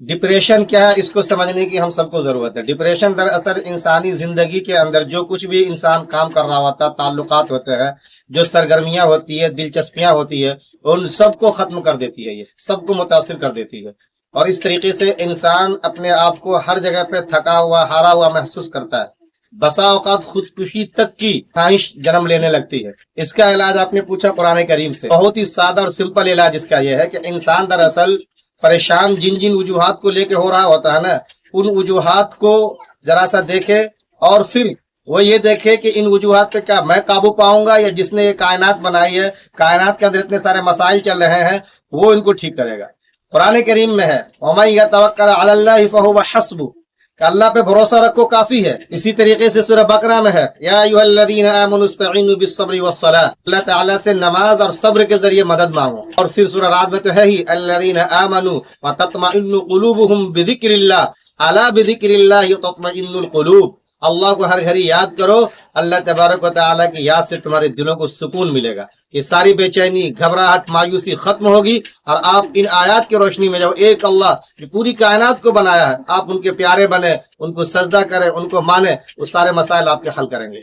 Depression کیا ہے اس کو سمجھنے کی ہم سب کو ضرورت ہے۔ ڈپریشن دراصل انسانی زندگی کے اندر جو کچھ بھی انسان کام کر رہا ہوتا ہے، تعلقات ہوتے ہیں، جو سرگرمیاں ہوتی ہے، دلچسپیاں ہوتی ہے، ان سب کو ختم کر دیتی ہے، یہ سب کو متاثر کر دیتی ہے، اور اس طریقے سے انسان اپنے آپ کو ہر جگہ پہ تھکا ہوا، ہارا ہوا محسوس کرتا ہے، بسا اوقات خودکشی تک کی خواہش جنم لینے لگتی ہے۔ اس کا علاج آپ نے پوچھا قرآن کریم سے، بہت ہی سادہ اور سمپل علاج اس کا یہ ہے کہ انسان دراصل پریشان جن وجوہات کو لے کے ہو رہا ہوتا ہے نا، ان وجوہات کو ذرا سا دیکھے، اور پھر وہ یہ دیکھے کہ ان وجوہات پہ کیا میں قابو پاؤں گا، یا جس نے یہ کائنات بنائی ہے، کائنات کے اندر اتنے سارے مسائل چل رہے ہیں، وہ ان کو ٹھیک کرے گا۔ قرآن کریم میں ہے وَمَن يَتَوَکَّلْ عَلَى اللَّهِ فَهُوَ حَسْبُهُ، کہ اللہ پہ بھروسہ رکھو کافی ہے۔ اسی طریقے سے سورہ بقرہ میں ہے یا ایھا الذین آمنوا استعینوا بالصبر والصلاۃ، اللہ تعالیٰ سے نماز اور صبر کے ذریعے مدد مانگو۔ اور پھر سورہ رعد میں تو ہے ہی الذین آمنوا وتطمئن قلوبهم بذکر اللہ الا بذکر اللہ تطمئن القلوب، اللہ کو ہر گھڑی یاد کرو، اللہ تبارک و تعالیٰ کی یاد سے تمہارے دلوں کو سکون ملے گا، یہ ساری بے چینی، گھبراہٹ، مایوسی ختم ہوگی، اور آپ ان آیات کی روشنی میں جب ایک اللہ جو پوری کائنات کو بنایا ہے، آپ ان کے پیارے بنے، ان کو سجدہ کریں، ان کو مانیں، وہ سارے مسائل آپ کے حل کریں گے۔